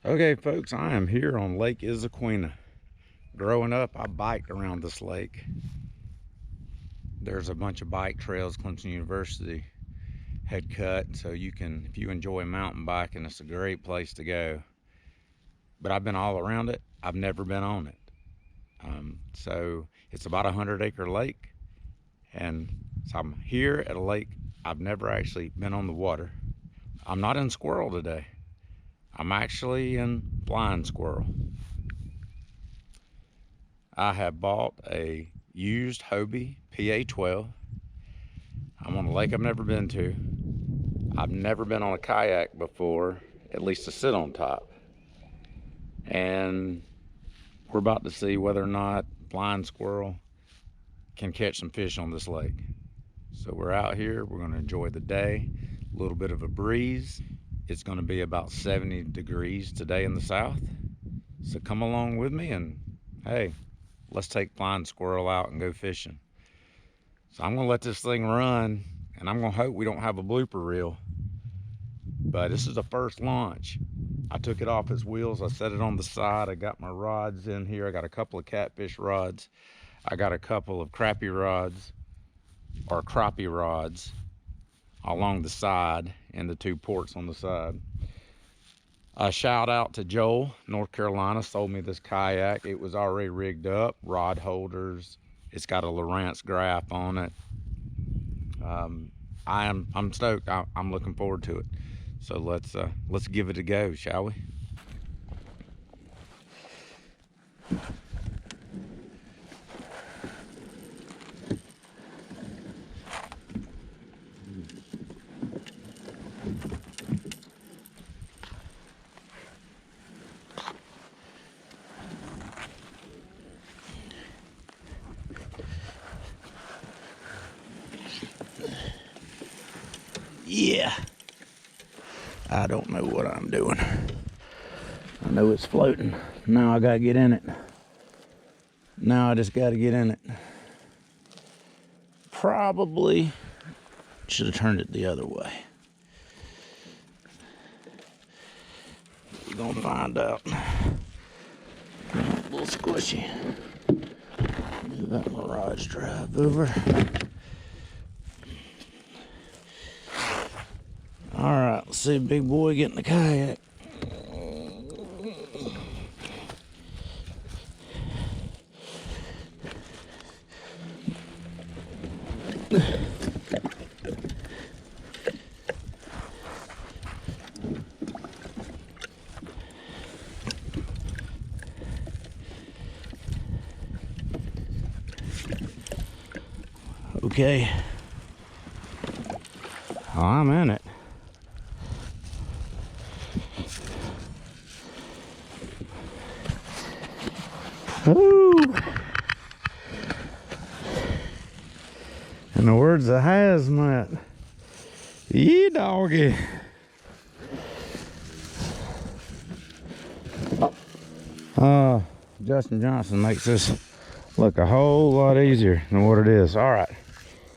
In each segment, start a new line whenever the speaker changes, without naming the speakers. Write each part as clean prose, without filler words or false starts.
Okay, folks, I am here on Lake Izaquina. Growing up, I biked around this lake. There's a bunch of bike trails Clemson University had cut, so you can, if you enjoy mountain biking, it's a great place to go. But I've been all around it. I've never been on it. So it's about a 100-acre lake, and so I'm here at a lake. I've never actually been on the water. I'm not in squirrel today. I'm actually in blind squirrel. I have bought a used Hobie PA 12. I'm on a lake I've never been to. I've never been on a kayak before, at least to sit on top. And we're about to see whether or not blind squirrel can catch some fish on this lake. So we're out here, we're gonna enjoy the day, a little bit of a breeze. It's gonna be about 70 degrees today in the south. So come along with me and hey, let's take blind squirrel out and go fishing. So I'm gonna let this thing run, and I'm gonna hope we don't have a blooper reel. But this is the first launch. I took it off its wheels, I set it on the side, I got my rods in here, I got a couple of catfish rods, I got a couple of crappie rods, or crappie rods, along the side, and the two ports on the side. A shout out to Joel, North Carolina, sold me this kayak. It was already rigged up, rod holders. It's got a Lowrance graph on it. I'm stoked. I'm looking forward to it. So let's give it a go, shall we? Yeah. I don't know what I'm doing. I know it's floating. Now I gotta get in it. Now I just gotta get in it. Probably should have turned it the other way. We're gonna find out. A little squishy. Move that Mirage drive over. All right, let's see big boy get in the kayak. Okay. Oh, I'm in it. Woo! In the words of Hazmat, yee doggy. Justin Johnson makes this look a whole lot easier than what it is. All right,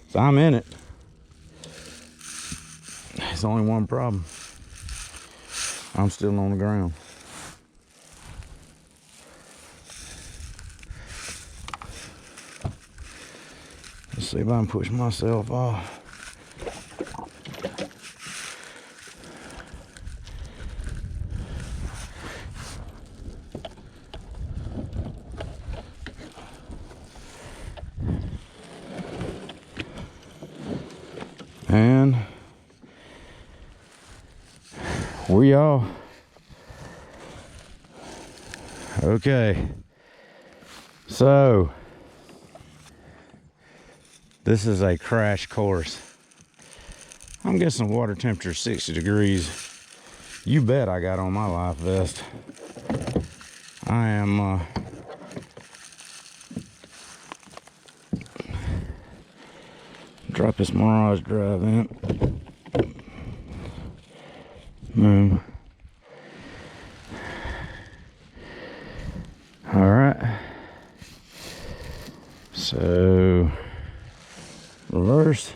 so I'm in it. There's only one problem. I'm still on the ground. Let's see if I can push myself off. And we are okay. So this is a crash course. I'm guessing water temperature 60 degrees. You bet I got on my life vest. I am drop this Mirage drive in. Boom. All right. So reverse.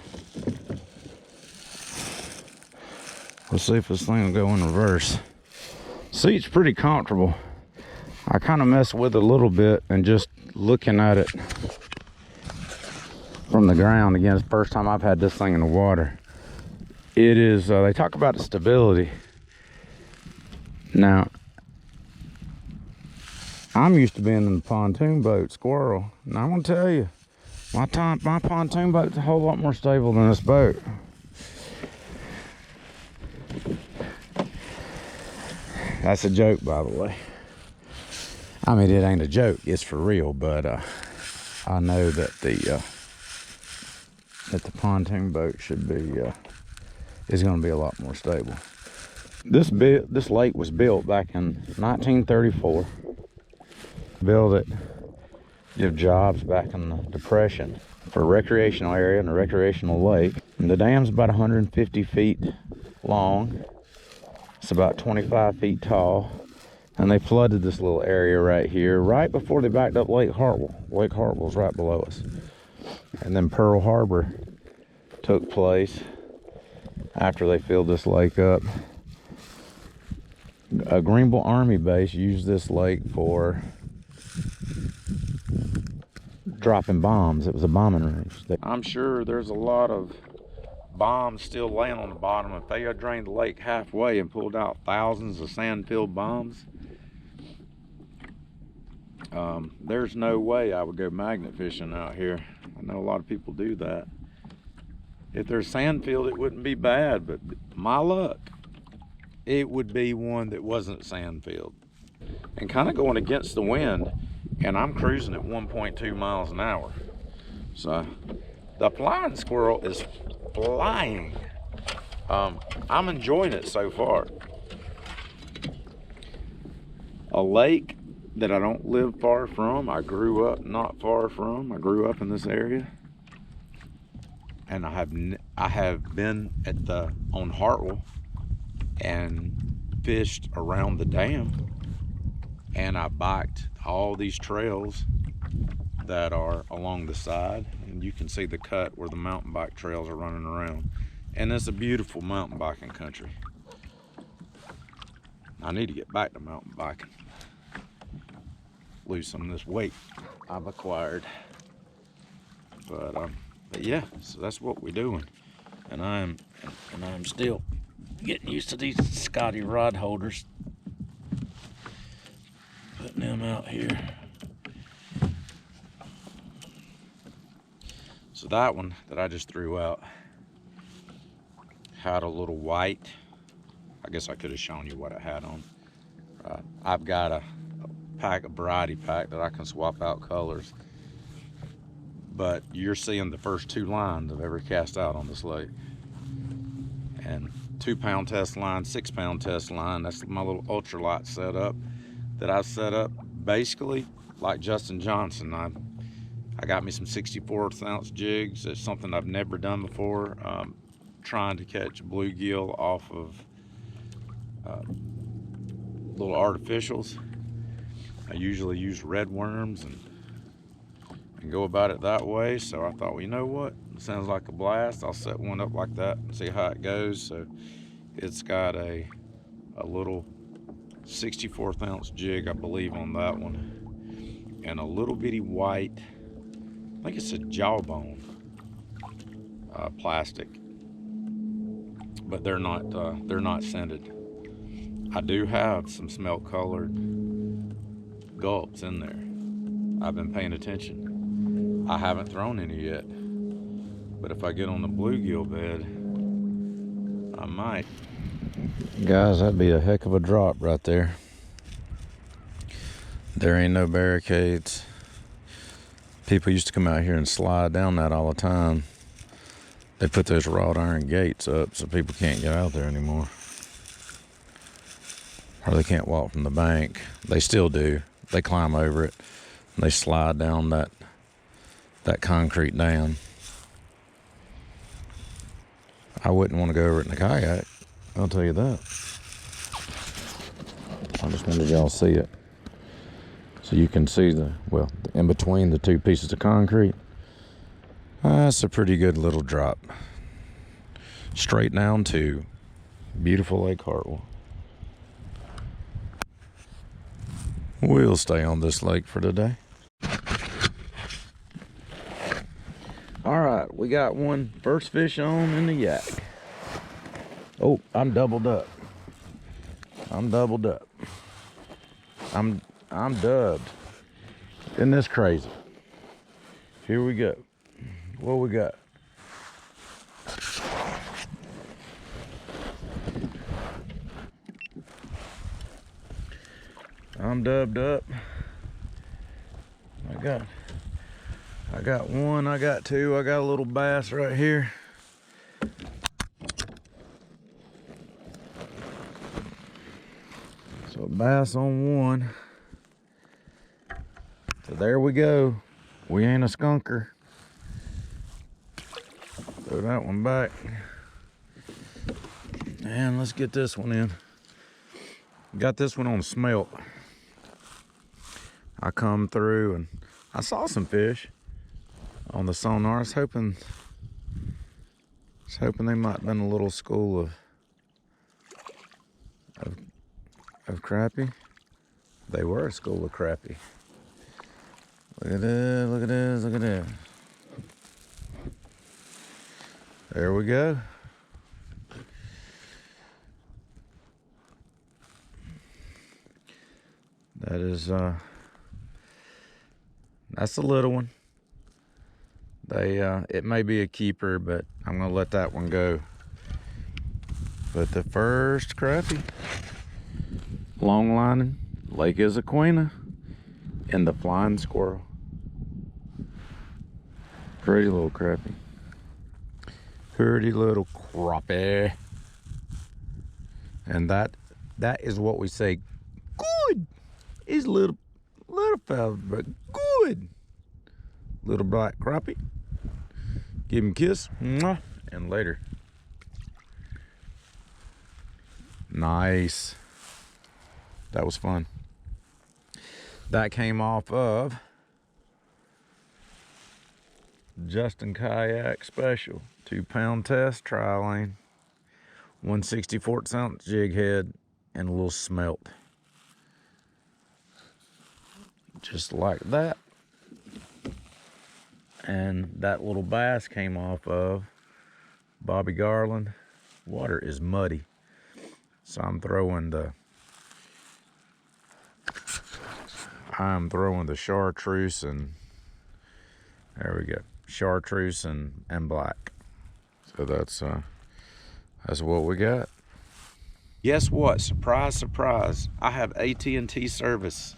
Let's see if this thing will go in reverse. Seat's pretty comfortable. I kind of mess with it a little bit, and just looking at it from the ground, again, it's the first time I've had this thing in the water. It is, they talk about the stability. Now, I'm used to being in the pontoon boat, squirrel. And I'm gonna tell you, my pontoon boat's a whole lot more stable than this boat. That's a joke, by the way. I mean, it ain't a joke, it's for real, but I know that the pontoon boat should be, is gonna be a lot more stable. This lake was built back in 1934. Built it, give jobs back in the Depression for a recreational area and a recreational lake. And the dam's about 150 feet long. It's about 25 feet tall. And they flooded this little area right here, right before they backed up Lake Hartwell. Lake Hartwell's right below us. And then Pearl Harbor took place after they filled this lake up. A Greenville Army base used this lake for dropping bombs. It was a bombing range. I'm sure there's a lot of bombs still laying on the bottom. If they had drained the lake halfway and pulled out thousands of sand-filled bombs, there's no way I would go magnet fishing out here. I know a lot of people do that. If there's sand filled, it wouldn't be bad, but my luck, it would be one that wasn't sand filled. And kind of going against the wind, and I'm cruising at 1.2 miles an hour. So the flying squirrel is flying. I'm enjoying it so far. A lake that I don't live far from. I grew up not far from. I grew up in this area, and I have been on Hartwell and fished around the dam, and I biked all these trails that are along the side, and you can see the cut where the mountain bike trails are running around, and it's a beautiful mountain biking country. I need to get back to mountain biking, lose some of this weight I've acquired, but yeah, so that's what we're doing, and I'm still getting used to these Scotty rod holders, putting them out here. So that one that I just threw out had a little white. I guess I could have shown you what it had on. I've got a variety pack that I can swap out colors, but you're seeing the first 2 lines I've ever cast out on this lake. And 2-pound test line, 6-pound test line. That's my little ultralight setup that I set up basically like Justin Johnson. I got me some 64th ounce jigs. It's something I've never done before. Trying to catch bluegill off of little artificials. I usually use red worms and go about it that way. So I thought, well, you know what? It sounds like a blast. I'll set one up like that and see how it goes. So it's got a little 64th ounce jig, I believe, on that one, and a little bitty white, I think it's a jawbone plastic, but they're not scented. I do have some smelt colored gulps in there. I've been paying attention. I haven't thrown any yet, but if I get on the bluegill bed, I might. Guys, that'd be a heck of a drop right there. There ain't no barricades. People used to come out here and slide down that all the time. They put those wrought iron gates up so people can't get out there anymore. Or they can't walk from the bank. They still do. They climb over it and they slide down that concrete dam. I wouldn't want to go over it in a kayak, I'll tell you that. I just wanted y'all to see it. So you can see in between the 2 pieces of concrete. That's a pretty good little drop. Straight down to beautiful Lake Hartwell. We'll stay on this lake for today. All right, we got one first fish on in the yak. Oh, I'm doubled up. I'm doubled up. I'm dubbed. Isn't this crazy? Here we go. What we got? I'm dubbed up. I got one, I got two, I got a little bass right here. So a bass on one. So there we go. We ain't a skunker. Throw that one back. And let's get this one in. Got this one on smelt. I come through and I saw some fish on the sonar. I was hoping they might have been a little school of crappie. They were a school of crappie. Look at this, look at this, look at this. There we go. That is, that's a little one. It may be a keeper, but I'm gonna let that one go. But the first crappie, long lining, Lake Izaqueena, and the flying squirrel. Pretty little crappie. Pretty little crappie. And that is what we say, good. He's a little fella, but good. Little black crappie. Give him a kiss, mwah, and later. Nice. That was fun. That came off of Justin Kayak Special 2-pound test tri lane, 1/64 ounce jig head, and a little smelt. Just like that. And that little bass came off of Bobby Garland. Water is muddy, so I'm throwing the chartreuse, and there we go, chartreuse and black. So that's what we got. Guess what? Surprise, surprise! I have AT&T service.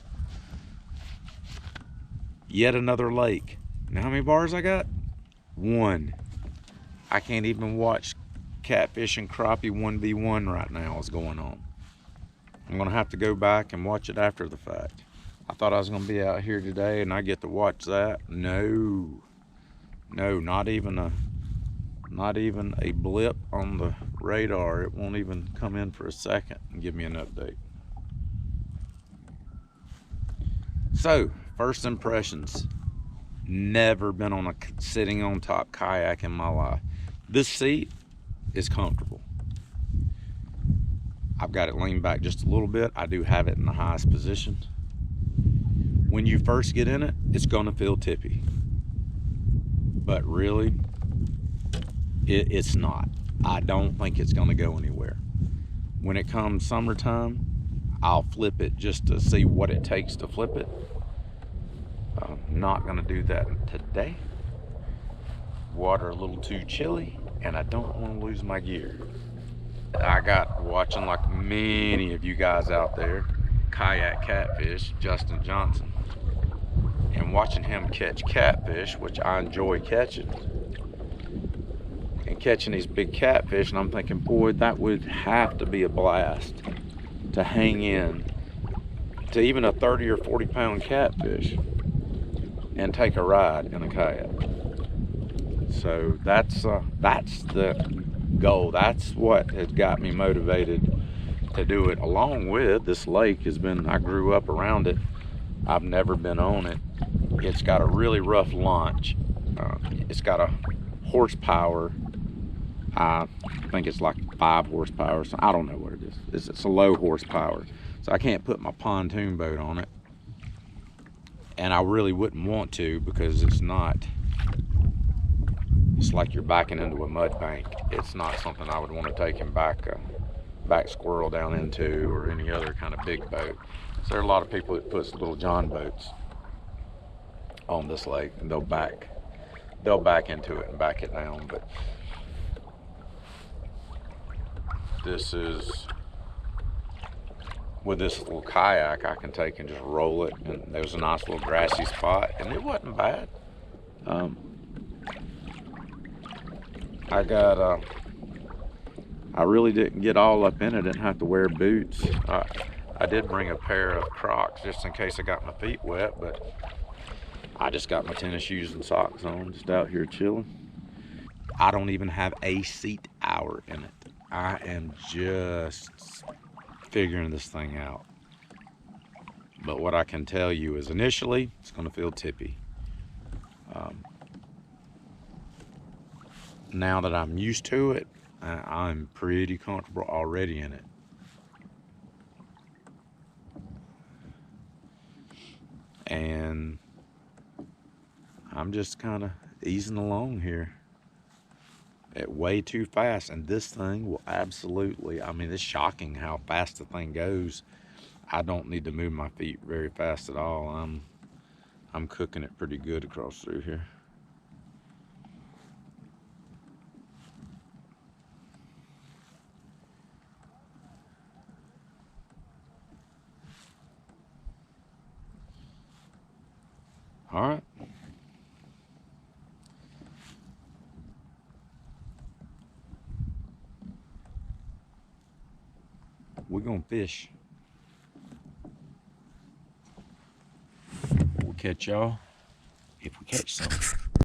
Yet another lake. Now how many bars I got? One. I can't even watch catfish and crappie 1v1 right now is going on. I'm gonna have to go back and watch it after the fact. I thought I was gonna be out here today and I get to watch that. No, not even a blip on the radar. It won't even come in for a second and give me an update. So, first impressions. Never been on a sitting on top kayak in my life. This seat is comfortable. I've got it leaned back just a little bit. I do have it in the highest position. When you first get in it, it's gonna feel tippy. But really, it's not. I don't think it's gonna go anywhere. When it comes summertime, I'll flip it just to see what it takes to flip it. I'm not gonna do that today. Water a little too chilly, and I don't want to lose my gear. I got watching, like many of you guys out there, kayak catfish, Justin Johnson, and watching him catch catfish, which I enjoy catching, and catching these big catfish, and I'm thinking, boy, that would have to be a blast to hang in to even a 30 or 40 pound catfish and take a ride in a kayak. So that's the goal. That's what has got me motivated to do it. Along with this lake I grew up around it. I've never been on it. It's got a really rough launch. It's got a horsepower. I think it's like 5 horsepower. So I don't know what it is. It's a low horsepower. So I can't put my pontoon boat on it. And I really wouldn't want to, because it's like you're backing into a mud bank. It's not something I would want to take him back squirrel down into, or any other kind of big boat. So there are a lot of people that puts little John boats on this lake, and they'll back into it and back it down. But this is, with this little kayak, I can take and just roll it, and there was a nice little grassy spot, and it wasn't bad. I really didn't get all up in it. I didn't have to wear boots. I did bring a pair of Crocs just in case I got my feet wet, but I just got my tennis shoes and socks on, just out here chilling. I don't even have a seat hour in it. I am just figuring this thing out. But what I can tell you is, initially, it's going to feel tippy. Now that I'm used to it, I'm pretty comfortable already in it. And I'm just kind of easing along here at way too fast, and this thing will absolutely, I mean, it's shocking how fast the thing goes. I don't need to move my feet very fast at all. I'm cooking it pretty good across through here. All right. We're gonna fish. We'll catch y'all if we catch something.